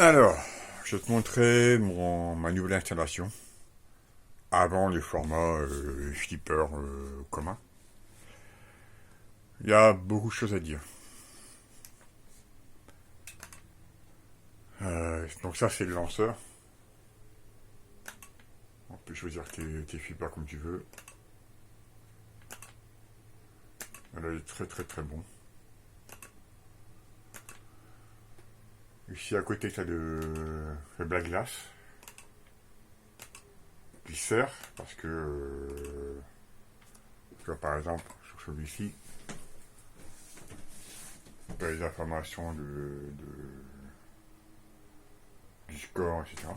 Alors, je vais te montrer ma nouvelle installation avant le format flipper commun. Il y a beaucoup de choses à dire. Donc ça c'est le lanceur. On peut choisir tes flippers comme tu veux. Elle est très très très bon. Ici à côté tu as le black glace qui sert parce que tu vois par exemple sur celui-ci tu as les informations du score, etc.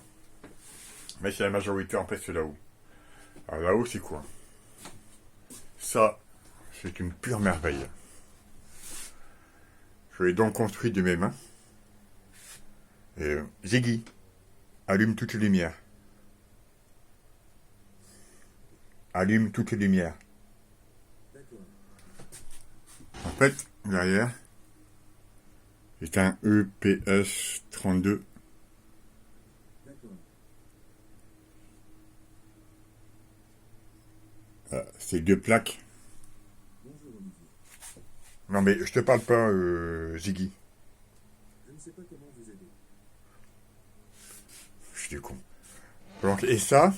Mais c'est la majorité en fait c'est là-haut. Alors là-haut c'est quoi? Ça c'est une pure merveille. Je l'ai donc construit de mes mains. Et Ziggy, allume toutes les lumières. Allume toutes les lumières. En fait, derrière, c'est un EPS 32. C'est deux plaques. Non mais je te parle pas, Ziggy. Je suis con. Donc, et ça,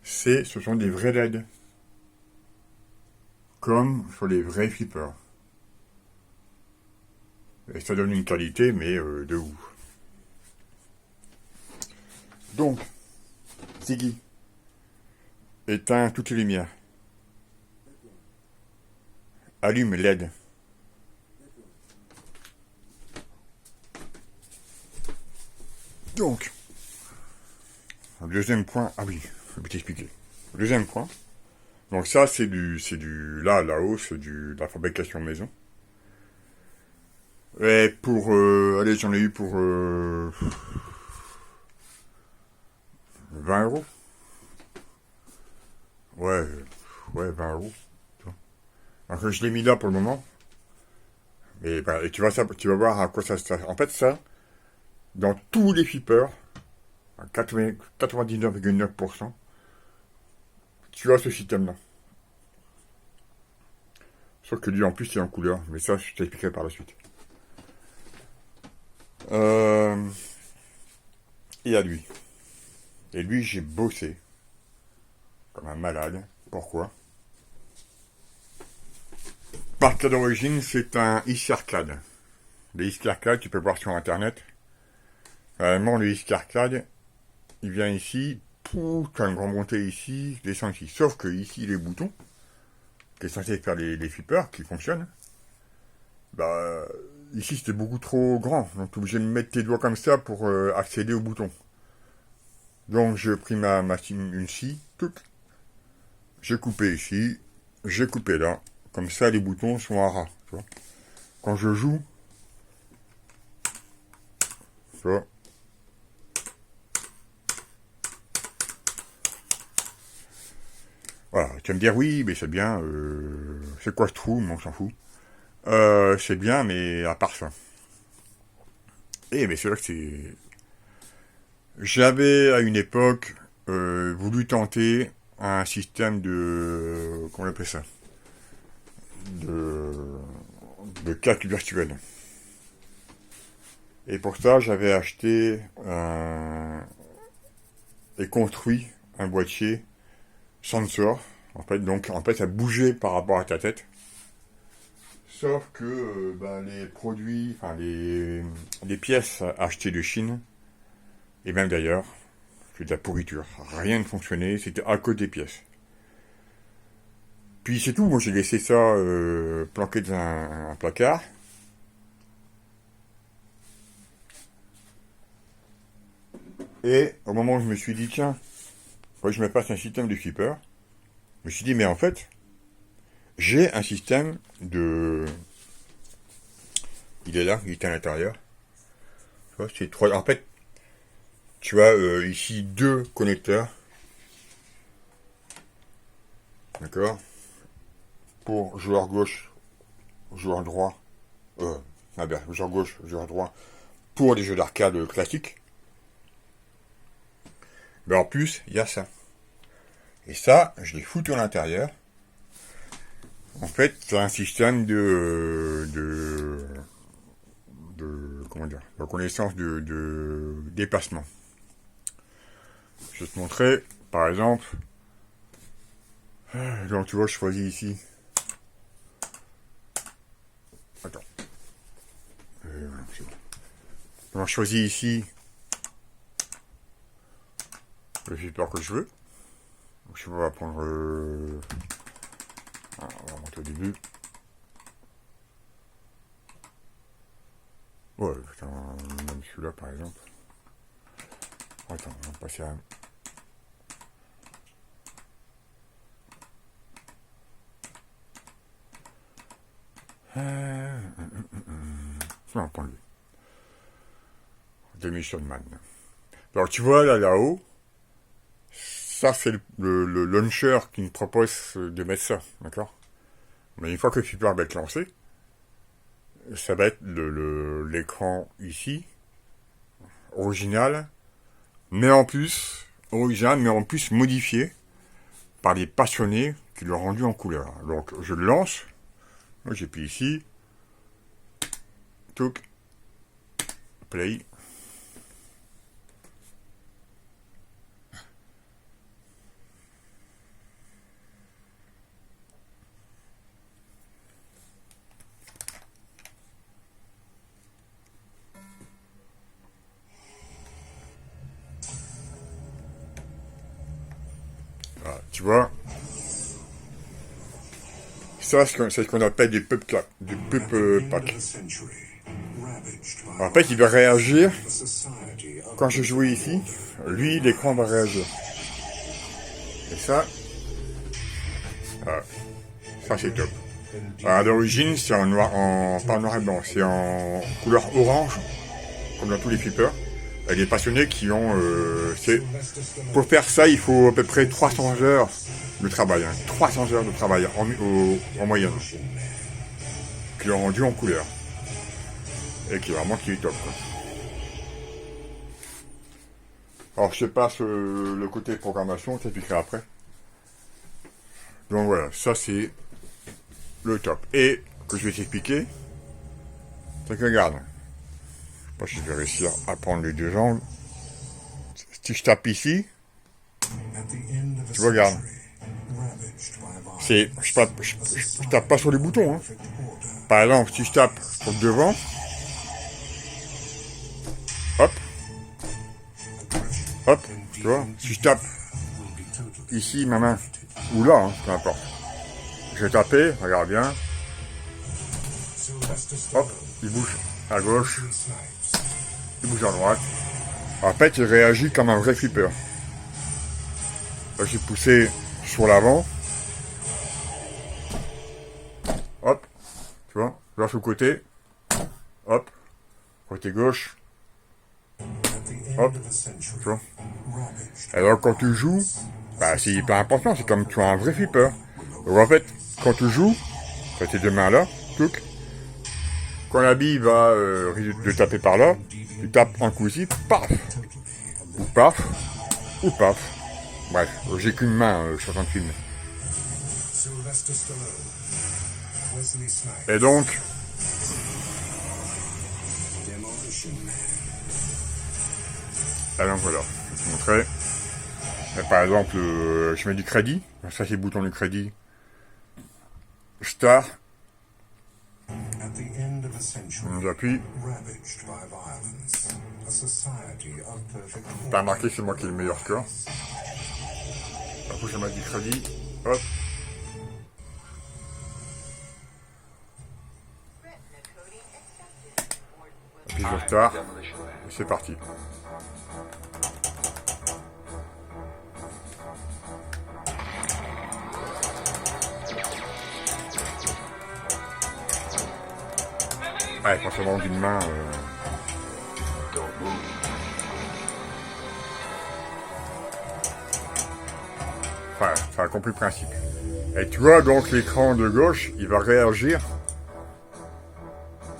ce sont des vrais LED. Comme sur les vrais flippers. Et ça donne une qualité, mais de ouf. Donc, Ziggy, éteins toutes les lumières. Allume LED. Donc, le deuxième point, ah oui, je vais t'expliquer. Le deuxième point, donc ça c'est là-haut, c'est de la fabrication maison. Et pour, allez, j'en ai eu pour 20 euros. Ouais, 20 euros. Donc je l'ai mis là pour le moment. Et, ben, et tu vas voir à quoi ça sert. En fait, ça, dans tous les flippers, à 99,9%, tu as ce système-là. Sauf que lui, en plus, c'est en couleur. Mais ça, je t'expliquerai par la suite. Et à lui. Et lui, j'ai bossé. Comme un malade. Pourquoi? Parce que d'origine, c'est un ici arcade. Les ici arcade, tu peux voir sur internet. Vraiment, le ici arcade, il vient ici, tu as une grande montée ici, descend ici. Sauf que ici, les boutons, qui est censé faire les flippers, qui fonctionnent, bah, ici c'était beaucoup trop grand. Donc tu es obligé de mettre tes doigts comme ça pour accéder au bouton. Donc j'ai pris une scie, j'ai coupé ici, j'ai coupé là. Comme ça, les boutons sont à ras. Tu vois. Quand je joue, tu vois, voilà, tu vas me dire oui, mais c'est bien, c'est quoi ce trou, mais on s'en fout. C'est bien, mais à part ça. Eh, mais c'est là que c'est... J'avais, à une époque, voulu tenter un système de... Comment on appelle ça? De... de casque virtuel. Et pour ça, j'avais acheté et construit un boîtier sensor. En fait, ça bougeait par rapport à ta tête. Sauf que les produits, enfin les pièces achetées de Chine, et même d'ailleurs, c'est de la pourriture. Rien ne fonctionnait, c'était à cause des pièces. Puis c'est tout, moi j'ai laissé ça planqué dans un placard. Et au moment où je me suis dit, tiens, faut que je me fasse un système de flipper, je me suis dit, mais en fait, j'ai un système de... Il est là, il est à l'intérieur. Tu vois, c'est trois... En fait, tu as ici deux connecteurs. D'accord? Pour joueur gauche, joueur droit. Joueur gauche, joueur droit. pour les jeux d'arcade classiques. Mais en plus, il y a ça. Et ça, je l'ai foutu à l'intérieur. En fait, c'est un système comment dire, de reconnaissance de déplacement. Je vais te montrer, par exemple, donc tu vois, je choisis ici. Attends. C'est bon. Donc, je choisis ici le support que je veux. Donc, je vais prendre. On va remonter au début. Ouais, putain, même celui-là par exemple. Attends, on va passer à. On va prendre lui. Demolition Man. Alors tu vois là-haut, ça c'est le launcher qui me propose de mettre ça, d'accord? Mais une fois que le support va être lancé, ça va être l'écran ici, original, mais en plus modifié par des passionnés qui l'ont rendu en couleur. Donc je le lance, moi j'appuie ici, toc, play. Voilà, tu vois, ça c'est ce qu'on appelle des pub packs. En fait, il va réagir quand je joue ici. Lui, l'écran va réagir. Et ça, ça c'est top. À l'origine, c'est en noir, pas en noir et blanc, c'est en couleur orange, comme dans tous les flippers. Il y a des passionnés qui ont... pour faire ça, il faut à peu près 300 heures de travail. 300 heures de travail en moyenne. Qui l'ont rendu en couleur. Et qui est top, quoi. Alors, je passe le côté programmation, je t'expliquerai après. Donc voilà, ça c'est le top. Et, que je vais t'expliquer, c'est que regarde. Je sais pas si je vais réussir à prendre les deux angles. Si je tape ici, tu vois, regarde. Je tape pas sur les boutons. Hein. Par exemple, si je tape sur le devant, hop, tu vois, si je tape ici ma main, ou là, hein, peu importe. Je vais taper, regarde bien. Hop, il bouge à gauche, il bouge à droite. En fait, il réagit comme un vrai flipper. Là, j'ai poussé sur l'avant. Hop, tu vois, là sur le côté. Hop, côté gauche. Hop, tu vois. Alors quand tu joues, bah, c'est hyper important, c'est comme tu as un vrai flipper. Donc en fait, quand tu joues, tu as tes deux mains là, touc. Quand la bille va de taper par là, tu tapes un coup ici, paf, ou paf, ou paf. Bref, j'ai qu'une main, je suis en train de filmer. Et donc, voilà, je vais te montrer. Et par exemple, je mets du crédit, ça c'est le bouton du crédit. Start. J'appuie. T'as remarqué, c'est moi qui ai le meilleur score. Après, je mets du crédit. Hop. Et puis je start. Et c'est parti. Ouais, forcément d'une main. Enfin, ça a compris le principe. Et tu vois, donc l'écran de gauche, il va réagir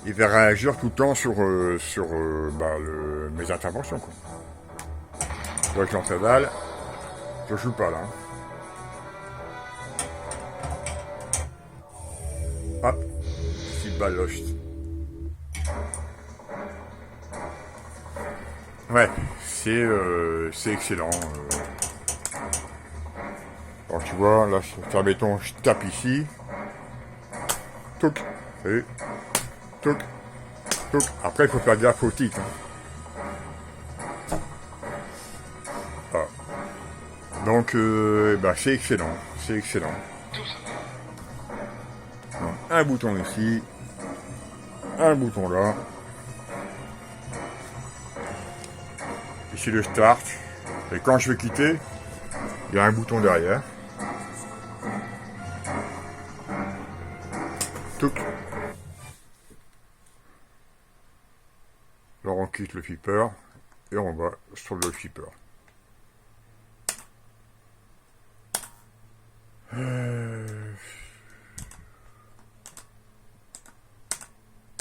il va réagir tout le temps sur, mes interventions, quoi. Donc l'antadale, je joue pas là. Hop, petite balle lost. Ouais, c'est excellent. Alors tu vois, là, sur béton, je tape ici. Touc, et touc, touc. Après, il faut faire gaffe au titre. Ah. Donc, c'est excellent, c'est excellent. Donc, un bouton ici, un bouton là. Ici le start. Et quand je vais quitter, il y a un bouton derrière. Touc. Alors on quitte le flipper et on va sur le flipper.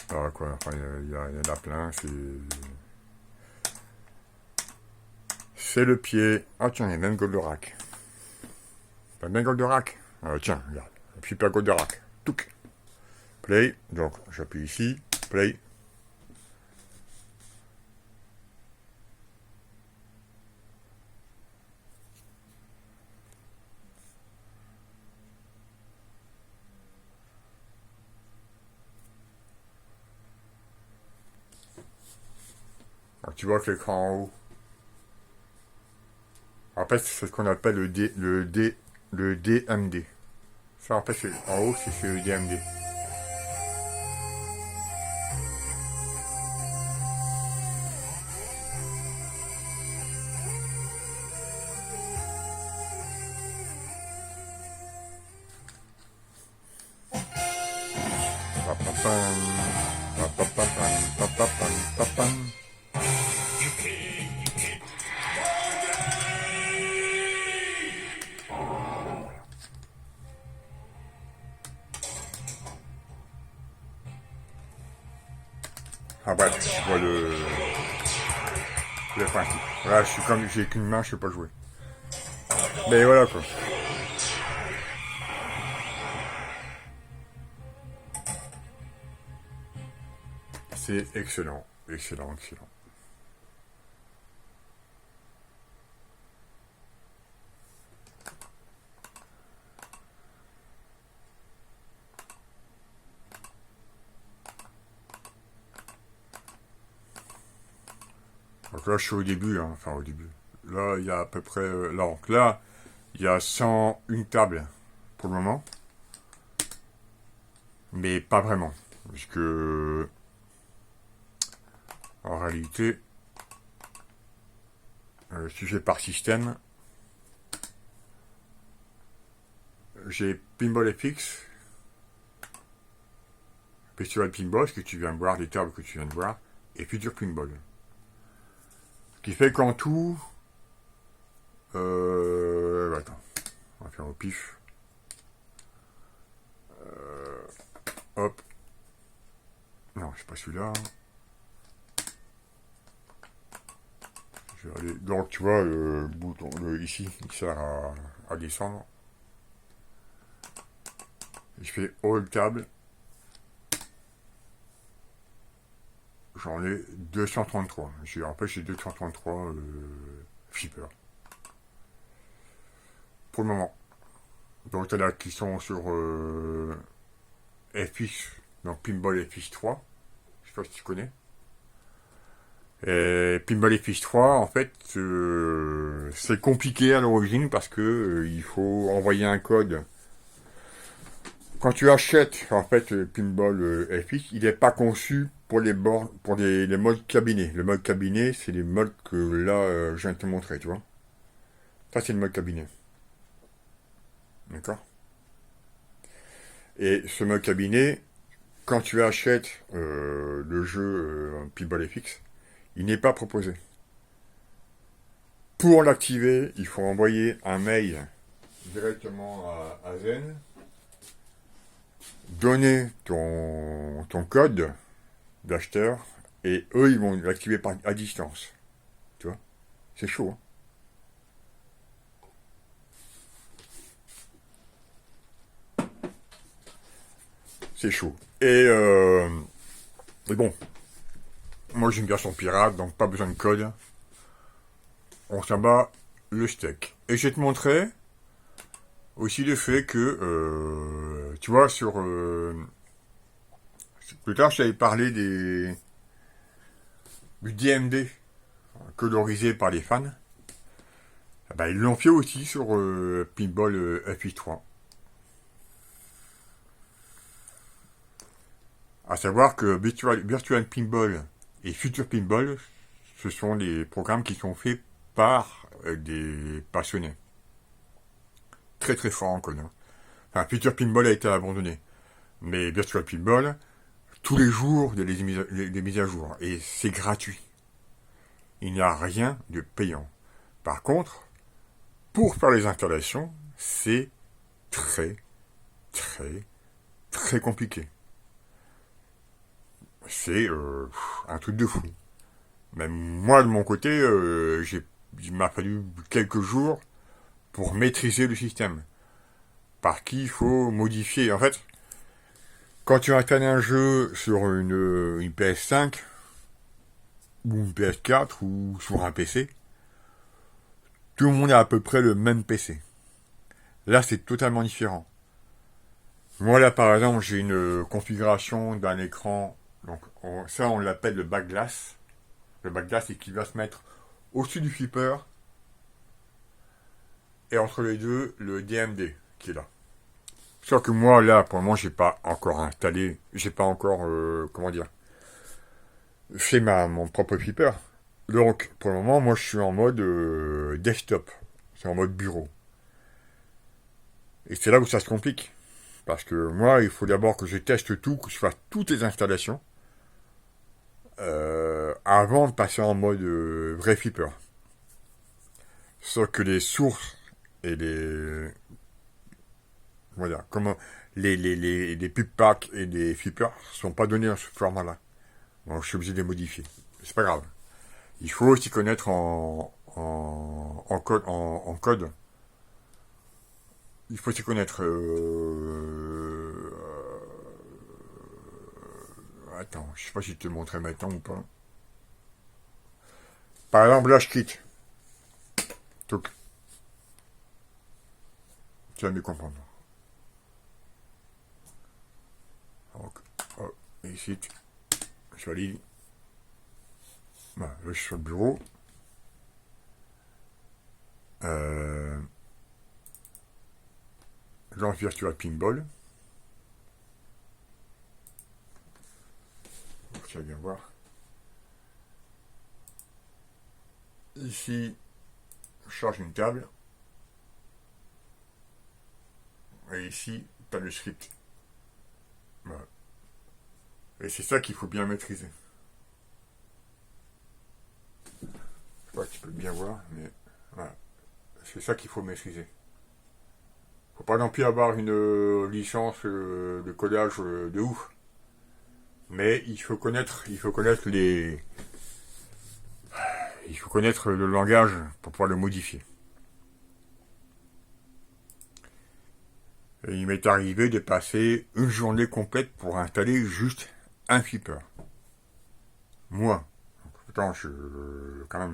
Voilà quoi, enfin, il y en a plein, c'est le pied. Ah tiens, il y a même Goldorak. Pas bien Goldorak. Tiens, regarde, le flipper Goldorak. Touc. Play, donc j'appuie ici, play. Alors tu vois que l'écran en haut. Après, c'est ce qu'on appelle le DMD. Ça, en fait, en haut, c'est le DMD. Papapam, papapam, papapam, papam. Ah bref, tu vois le principe. Voilà, je suis comme j'ai qu'une main, je sais pas jouer. Mais voilà quoi. C'est excellent, excellent, excellent. Donc là, je suis au début, hein, enfin au début. Là, il y a à peu près... donc là, il y a 101 tables pour le moment. Mais pas vraiment. Parce que... En réalité... si j'ai par système... J'ai Pinball FX. Festival Pinball, ce que tu viens de voir, les tables que tu viens de voir. Et Future Pinball. Ce qui fait qu'en tout... attends. On va faire au pif. Hop. Non, c'est pas celui-là. Je vais aller... Donc, tu vois, le bouton ici, il sert à descendre. Je fais All Table. J'en ai 233. En fait, j'ai 233 flippers. Pour le moment. Donc, il y en a qui sont sur FX, donc Pinball FX3. Je sais pas si tu connais. Et Pinball FX3, en fait, c'est compliqué à l'origine parce que il faut envoyer un code. Quand tu achètes, en fait, le Pinball FX, il n'est pas conçu pour les bornes, pour les modes cabinet. Le mode cabinet, c'est les modes que là, je viens de te montrer, tu vois. Ça, c'est le mode cabinet. D'accord? Et ce mode cabinet, quand tu achètes le jeu Pinball FX, il n'est pas proposé. Pour l'activer, il faut envoyer un mail directement à Zen, donner ton code, d'acheteurs, et eux, ils vont l'activer à distance. Tu vois? C'est chaud, hein. C'est chaud. Et bon, moi j'ai une version pirate, donc pas besoin de code. On s'abat le steak. Et je vais te montrer aussi le fait que, tu vois, plus tard, je t'avais parlé du DMD, colorisé par les fans. Ah bah, ils l'ont fait aussi sur Pinball FX3. À savoir que Virtual Pinball et Future Pinball, ce sont des programmes qui sont faits par des passionnés. Très très forts en code. Hein. Enfin, Future Pinball a été abandonné. Mais Virtual Pinball, tous les jours, il y a des mises à jour. Et c'est gratuit. Il n'y a rien de payant. Par contre, pour faire les installations, c'est très, très, très compliqué. C'est un truc de fou. Même moi, de mon côté, il m'a fallu quelques jours pour maîtriser le système. Par qui il faut modifier. En fait, quand tu installes un jeu sur une PS5 ou une PS4 ou sur un PC, tout le monde a à peu près le même PC. Là, c'est totalement différent. Moi, là, par exemple, j'ai une configuration d'un écran. Donc, ça, on l'appelle le backglass. Le backglass, c'est qui va se mettre au-dessus du flipper et entre les deux, le DMD qui est là. Sauf que moi, là, pour le moment, j'ai pas encore installé, j'ai pas encore, comment dire, fait mon propre flipper. Donc, pour le moment, moi, je suis en mode desktop. C'est en mode bureau. Et c'est là où ça se complique. Parce que moi, il faut d'abord que je teste tout, que je fasse toutes les installations, avant de passer en mode vrai flipper. Sauf que les sources et voilà, comment, les pub packs et les flippers sont pas donnés dans ce format-là. Donc, je suis obligé de les modifier. C'est pas grave. Il faut aussi connaître en code. Il faut s'y connaître. Attends, je sais pas si je te montrer maintenant ou pas. Par exemple, là, je quitte. Donc, tu vas mieux comprendre. Donc, oh, ici, je valide. Voilà, là, je suis sur le bureau. Lance Virtual Pinball. Tu vas bien voir. Ici, je charge une table. Et ici, tu as le script. Voilà. Et c'est ça qu'il faut bien maîtriser. Je sais pas si tu peux bien voir, mais voilà. C'est ça qu'il faut maîtriser. Faut pas non plus avoir une licence de codage de ouf. Mais il faut connaître il faut connaître le langage pour pouvoir le modifier. Et il m'est arrivé de passer une journée complète pour installer juste un flipper. Moi. Pourtant, j'ai quand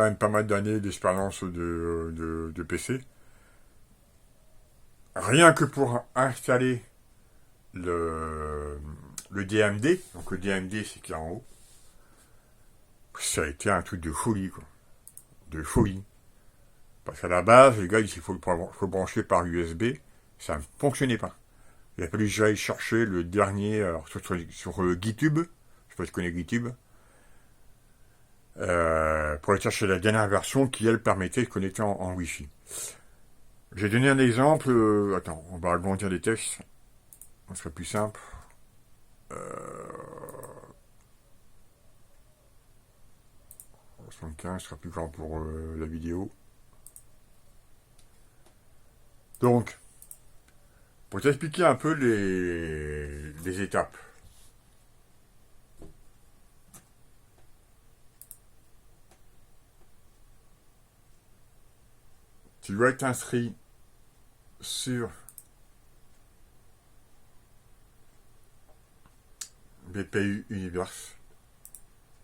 même pas mal d'années d'expérience de PC. Rien que pour installer le DMD, donc le DMD c'est qui est en haut, ça a été un truc de folie, quoi. De folie. Parce qu'à la base, les gars, il faut le brancher par USB, ça ne fonctionnait pas. Il a fallu que j'aille chercher le dernier, alors sur GitHub, je sais pas si tu connais GitHub, pour aller chercher la dernière version qui, elle, permettait de connecter en Wi-Fi. J'ai donné un exemple, attends, on va agrandir les textes, ce serait plus simple. 75 sera plus grand pour la vidéo. Donc, pour t'expliquer un peu les étapes. tu dois être inscrit sur BPU Universe.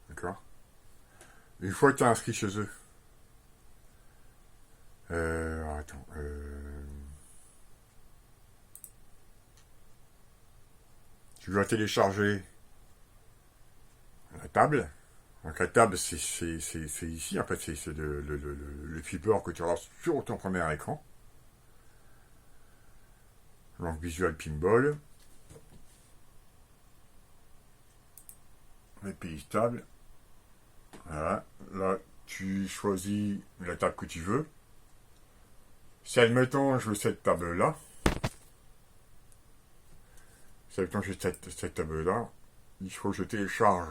D'accord. Une fois que tu es inscrit chez eux, attends, tu dois télécharger la table. Donc la table, c'est ici, en fait, c'est le Fiber que tu auras sur ton premier écran. Donc Visual Pinball. Les pays stables. Voilà. Là, tu choisis la table que tu veux. Si, admettons, je veux cette table-là. Si, admettons, je veux cette table-là, il faut que je télécharge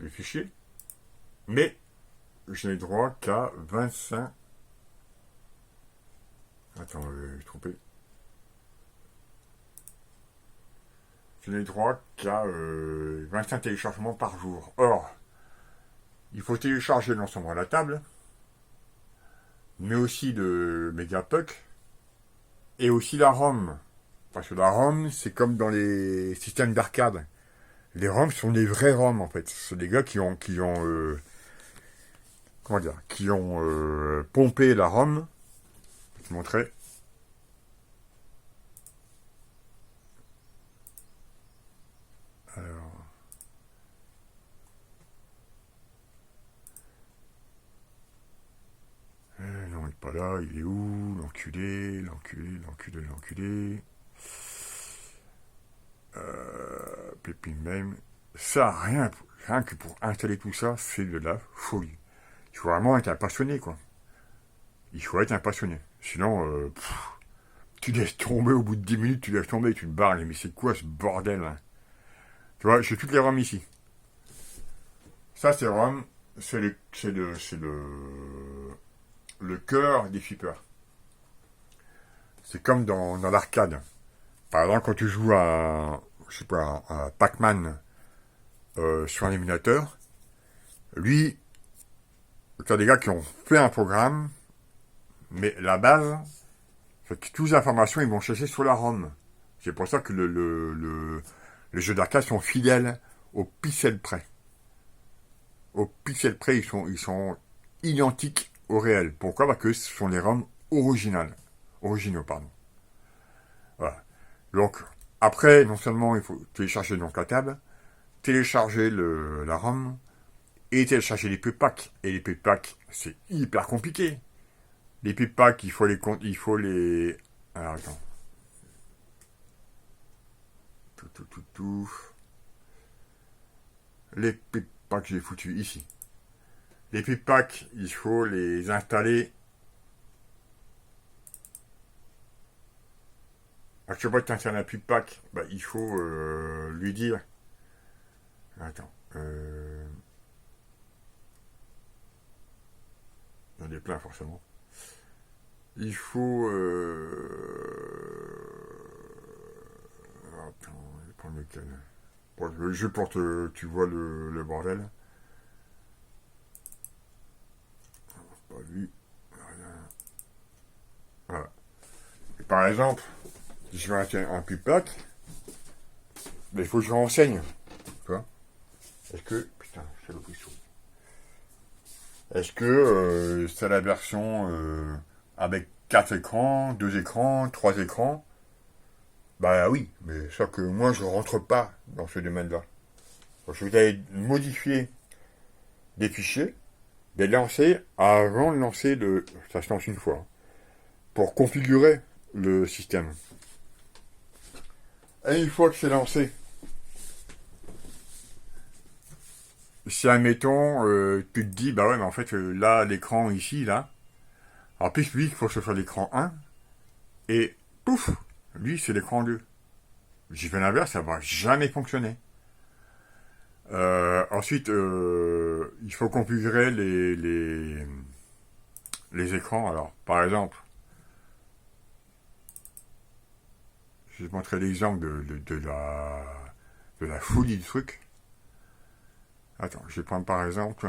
le fichier. Mais, je n'ai droit qu'à 25... Attends, j'ai trompé. Je n'ai droit qu'à 25 téléchargements par jour. Or, il faut télécharger l'ensemble à la table, mais aussi le Megapuck, et aussi la ROM. Parce que la ROM, c'est comme dans les systèmes d'arcade. Les ROM sont des vrais ROM, en fait. C'est des gars qui ont pompé la ROM. Je vais te montrer. Alors... non, il n'est pas là. Il est où? L'enculé. Pépine même. Ça, rien que pour installer tout ça, c'est de la folie. Il faut vraiment être un passionné, quoi. Il faut être un passionné. Sinon, tu laisses tomber au bout de 10 minutes, tu laisses tomber et tu te barres. Mais c'est quoi ce bordel, hein? Tu vois, j'ai toutes les ROM ici. Ça, c'est ROM. C'est le cœur des flippers. C'est comme dans l'arcade. Par exemple, quand tu joues à Pac-Man sur un émulateur, lui, tu as des gars qui ont fait un programme, mais la base, c'est que toutes les informations, ils vont chercher sur la ROM. C'est pour ça que les jeux d'arcade sont fidèles au pixel près. Au pixel près, ils sont identiques au réel. Pourquoi? Parce que ce sont les ROM originaux, pardon. Voilà. Donc, après, non seulement il faut télécharger donc la table, télécharger la ROM, et télécharger les pipes-packs. Et les pipes-packs, c'est hyper compliqué. Les pipes-packs, il faut les... Alors, attends. Tout. Les pipes-packs, j'ai foutu ici. Les pipes-packs, il faut les installer. À chaque fois que tu installes un pipe-pack, bah, il faut lui dire... Attends. Il y en a plein, forcément. Il faut... Attends, je vais prendre lequel. Juste pour que tu vois le bordel. Pas lui. Rien. Voilà. Et par exemple, si je veux acheter un pipe-pack, il faut que je renseigne. Tu vois? Est-ce que... Putain, c'est le plus chaud. Est-ce que c'est la version avec 4 écrans, 2 écrans, 3 écrans? Bah oui, mais sauf que moi je rentre pas dans ce domaine-là. Donc, je vais aller modifier des fichiers, les lancer avant de lancer le... Ça se lance une fois. Pour configurer le système. Et une fois que c'est lancé, si admettons, tu te dis, bah ouais, mais en fait, là, l'écran ici, là, en plus, lui, il faut que ce soit l'écran 1, et pouf, lui, c'est l'écran 2. J'ai fait l'inverse, ça va jamais fonctionner. Ensuite, il faut configurer les écrans. Alors, par exemple, je vais te montrer l'exemple de la folie du truc. Attends, je vais prendre par exemple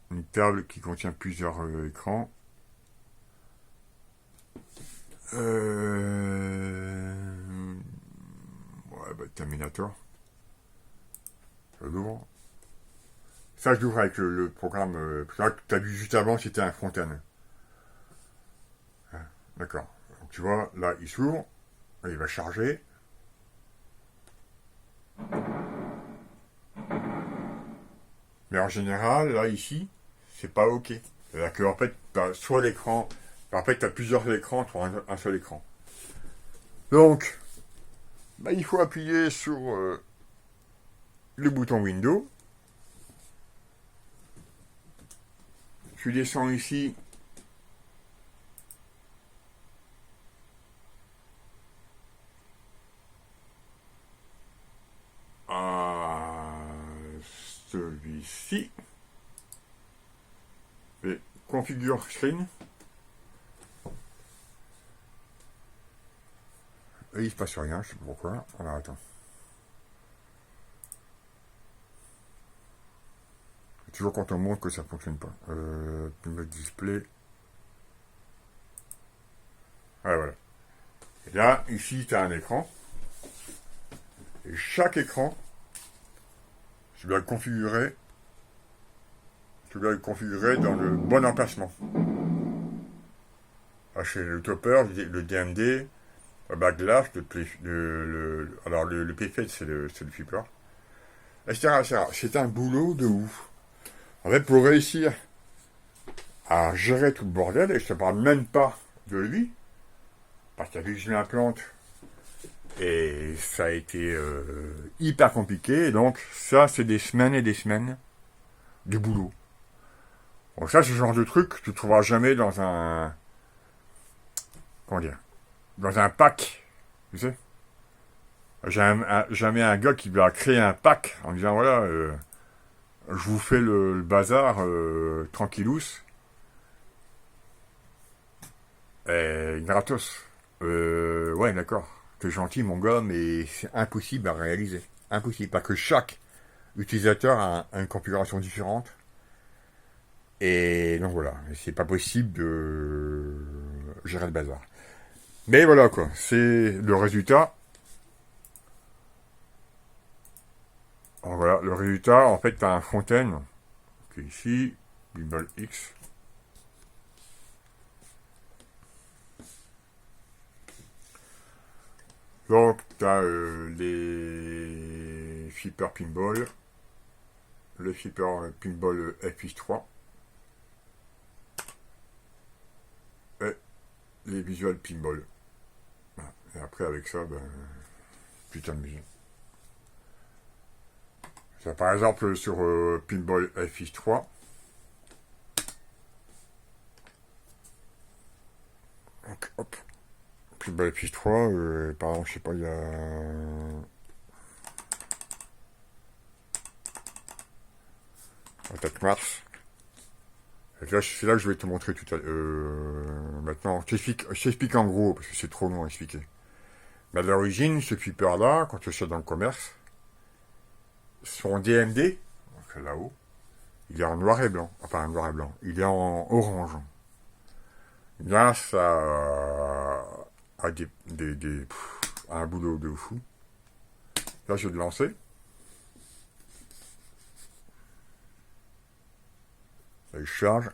une table qui contient plusieurs écrans. Ouais, bah, Terminator. Je l'ouvre. Ça, je l'ouvre avec le programme. Parce que tu as vu juste avant, c'était un Fontaine. Hein, d'accord. Donc, tu vois, là, il s'ouvre. Il va charger. Mais en général, là, ici, c'est pas OK. C'est-à-dire qu'en fait, tu as soit l'écran. En fait, tu as plusieurs écrans pour un seul écran. Donc, bah, il faut appuyer sur le bouton Windows. Je descends ici. À celui-ci. Et configure screen. Et il se passe rien, je sais pas pourquoi. Alors attends. Toujours quand on montre que ça fonctionne pas. Le display. Ah, voilà. Et là, ici, tu as un écran. Et chaque écran, tu dois le configurer. Tu dois le configurer dans le bon emplacement. Ah, chez le topper, le DMD, le backlash, alors le PFET, c'est le flipper, etc., etc. C'est un boulot de ouf. En fait, pour réussir à gérer tout le bordel, et je te parle même pas de lui, parce qu'il a vu que je l'implante, et ça a été hyper compliqué, donc ça, c'est des semaines et des semaines de boulot. Donc ça, c'est le genre de truc que tu trouveras jamais dans un... Comment dire? Dans un pack, tu sais. Jamais un gars qui va créer un pack en disant, voilà, je vous fais le bazar tranquillous, et gratos. Ouais, d'accord. T'es gentil, mon gars, mais c'est impossible à réaliser. Impossible. Parce que chaque utilisateur a une configuration différente. Et donc voilà. C'est pas possible de gérer le bazar. Mais voilà, quoi. C'est le résultat. Alors voilà, le résultat, en fait, t'as un Fontaine, qui est ici, Gimbal X. Donc, tu as les flippers pinball, le flipper pinball FX3 et les visual pinball. Voilà. Et après, avec ça, ben, putain de musique. Ça, par exemple, sur pinball FX3, donc, hop, pinball FX3, par exemple, je sais pas, il y a... Attaque Mars. Et là, c'est là que je vais te montrer tout à l'heure. Maintenant, je t'explique en gros, parce que c'est trop long à expliquer. Mais à l'origine, ce flipper-là, quand tu achètes dans le commerce, son DMD, donc là-haut, il est en noir et blanc. Enfin, en noir et blanc. Il est en orange. Grâce à un boulot de fou. Là, je vais le lancer. Ça, il charge.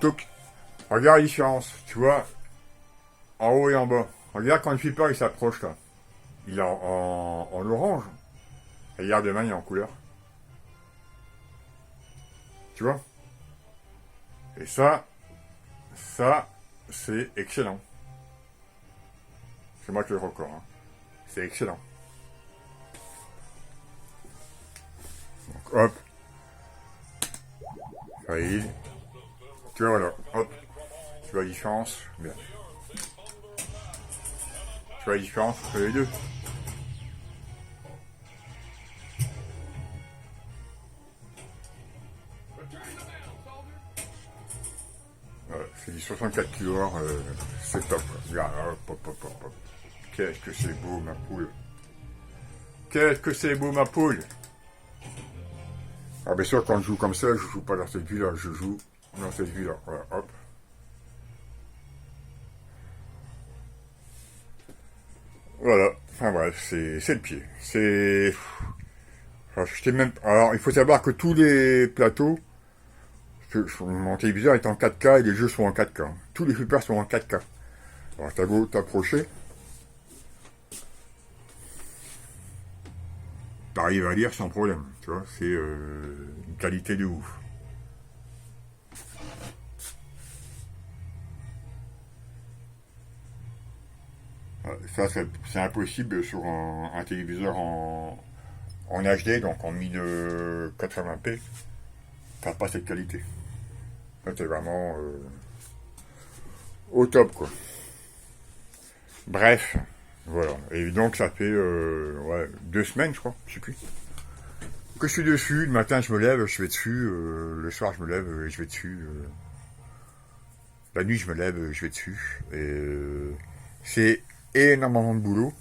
Toc. Regarde la différence. Tu vois, en haut et en bas. Regarde quand le flipper il s'approche là. Il est en orange. Et regarde demain, il est en couleur. Tu vois? Et ça, c'est excellent. C'est moi qui le record. Hein. C'est excellent. Donc, hop. Valide. Tu vois, voilà. Hop. Tu vois la différence? Bien. Tu vois la différence entre les deux? C'est du 64 kWh, c'est top. Regarde, hop, hop, hop, hop, hop. Qu'est-ce que c'est beau, ma poule. Qu'est-ce que c'est beau, ma poule? Ah, bien sûr, quand je joue comme ça, je joue pas dans cette vue-là, je joue dans cette vue-là. Voilà, hop. Voilà. Enfin bref, c'est le pied. C'est... Alors, je t'ai même... Alors, il faut savoir que tous les plateaux, mon téléviseur est en 4K et les jeux sont en 4K. Tous les flippers sont en 4K. Alors, t'as beau t'approcher, t'arrives à lire sans problème. Tu vois, c'est une qualité de ouf. Ça, c'est impossible sur un téléviseur en HD, donc en 1080p. T'as pas cette qualité. Ça, c'est vraiment au top, quoi. Bref, voilà. Et donc, ça fait ouais, 2 semaines, je crois, je sais plus. Que je suis dessus, le matin, je me lève, je vais dessus. Le soir, je me lève, je vais dessus. La nuit, je me lève, je vais dessus. Et c'est énormément de boulot.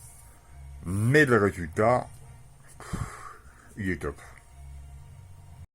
Mais le résultat, il est top.